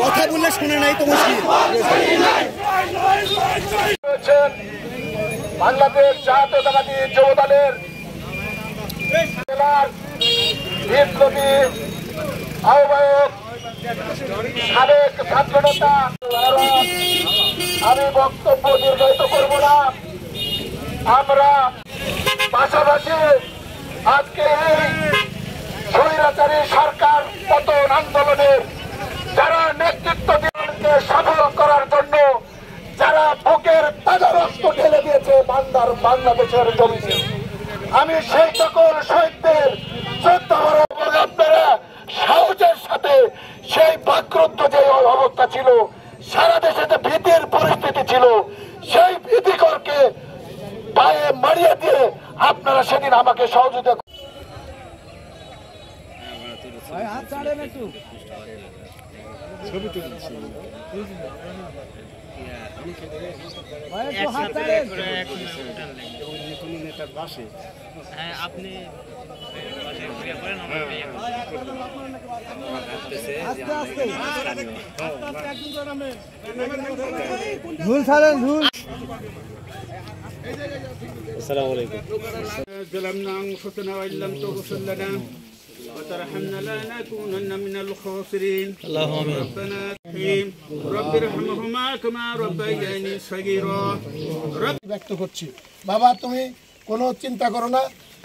কথা বললে শুনে নাই তো মুশকিল। বাংলাদেশ জাতীয়তাবাদী যুব দলের জেলার বিপ্লবী আহ্বায়ক সাবেক ছাত্রনেতা, আমি বক্তব্য দীর্ঘায়িত করব না। আমরা পাশাপাশি আজকে এই স্বৈরাচারী সরকার পতন আন্দোলনের যারা নেতৃত্ব দিয়ে সফল করার জন্য যারা বুকের তাজা রক্ত ঢেলে দিয়েছে বাংলাদেশের জমিনে, আমি সেই সকল শহীদদের শ্রদ্ধা আপনারা সাহসের সাথে সেই বাকরুদ্ধ যে অবস্থা ছিল, সারা দেশে যে ভীতির পরিস্থিতি ছিল, সেই ভীতিকরকে পায়ে মারিয়ে দিয়ে আপনারা সেদিন আমাকে সহযোগিতা ظلمنا أنفسنا وإن لم تغفر لنا وترحمنا لنكونن من الخاسرين. اللهم ربنا رحيم رب ارحمهما كما ربياني صغيرا. ব্যক্ত করছি, বাবা তুমি কোনো চিন্তা করো না,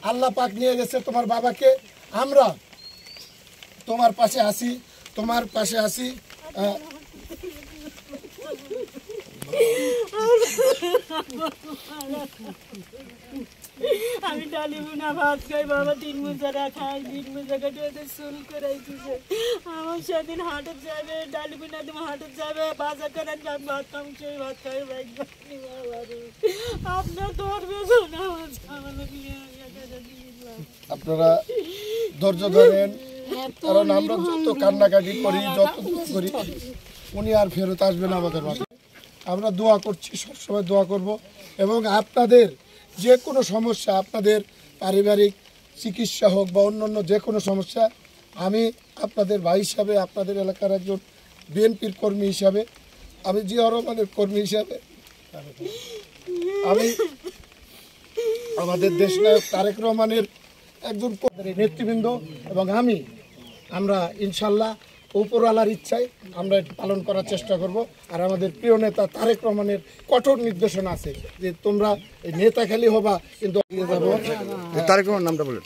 আল্লাহ পাক নিয়ে গেছে তোমার বাবাকে, আমরা তোমার পাশে আছি, তোমার পাশে আছি। আমি ডালি বুনা ভাত খাই, বাবা 3 মুজারা খাই, 3 মুজা কাটে চুল করাইছে। আমার সেদিন হাটত যাবে, ডালি বুনা তুমি হাটত যাবে, বাজার করেন আমি ভাত খাম, সেই ভাত খাই আপনার ধরবে শোনা। আপনারা ধৈর্য ধরেন, কারণ আমরা যত কান্নাকাটি করি, যত করি, উনি আর ফেরত আসবেন আমাদের মাঝে। আমরা দোয়া করছি, সবসময় দোয়া করব, এবং আপনাদের যে কোনো সমস্যা, আপনাদের পারিবারিক চিকিৎসা হোক বা অন্যান্য যে কোনো সমস্যা, আমি আপনাদের ভাই হিসাবে, আপনাদের এলাকার একজন বিএনপির কর্মী হিসাবে, আমি জিয়া রহমানের কর্মী হিসাবে, আমি আমাদের দেশনায়ক তারেক রহমানের একজন নেতৃবৃন্দ এবং আমরা ইনশাল্লাহ উপরওয়ালার ইচ্ছায় আমরা পালন করার চেষ্টা করব। আর আমাদের প্রিয় নেতা তারেক রহমানের কঠোর নির্দেশনা আছে যে তোমরা নেতা খেলি হবা, কিন্তু তারেক রহমান নামটা বলেন।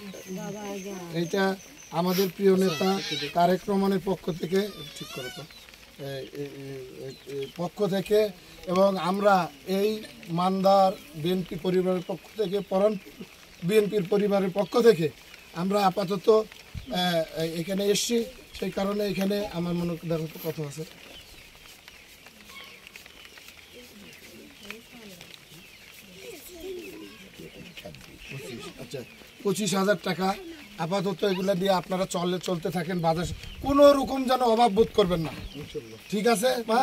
এইটা আমাদের প্রিয় নেতা তারেক রহমানের পক্ষ থেকে, ঠিক করে তো, পক্ষ থেকে, এবং আমরা এই মান্দার বিএনপি পরিবারের পক্ষ থেকে, পরানপুর বিএনপির পরিবারের পক্ষ থেকে আমরা আপাতত এখানে এসছি। সেই কারণে এখানে আমার মনে দেখো কত আছে, আচ্ছা 25,000 টাকা আপাতত। এগুলা দিয়ে আপনারা চলতে থাকেন, বাজার কোনো রকম যেন অভাব বোধ করবেন না, ঠিক আছে মা?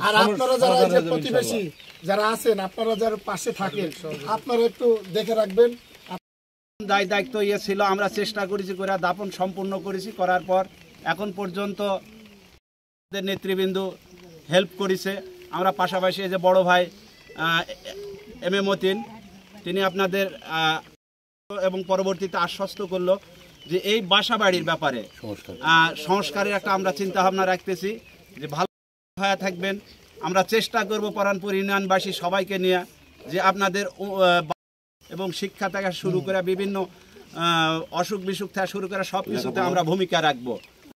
আর আপনারা যারা প্রতিবেশী যারা আছেন, আপনারা যারা পাশে থাকেন, আপনারা একটু দেখে রাখবেন। দায়িত্ব ইয়ে ছিল, আমরা চেষ্টা করেছি করে দাপন সম্পূর্ণ করেছি। করার পর এখন পর্যন্ত নেতৃবৃন্দ হেল্প করেছে। আমরা পাশাপাশি যে বড় ভাই এম এ মতিন, তিনি আপনাদের এবং পরবর্তীতে আশ্বস্ত করলো যে এই বাসা বাড়ির ব্যাপারে সংস্কারের একটা আমরা চিন্তা ভাবনা রাখতেছি, যে ভালো হয়ে থাকবেন। আমরা চেষ্টা করব পরানপুর ইউনিয়নবাসী সবাইকে নিয়ে যে আপনাদের এবং শিক্ষা থেকে শুরু করে বিভিন্ন অসুখ বিসুখ থেকে শুরু করে সব কিছুতে আমরা ভূমিকা রাখবো।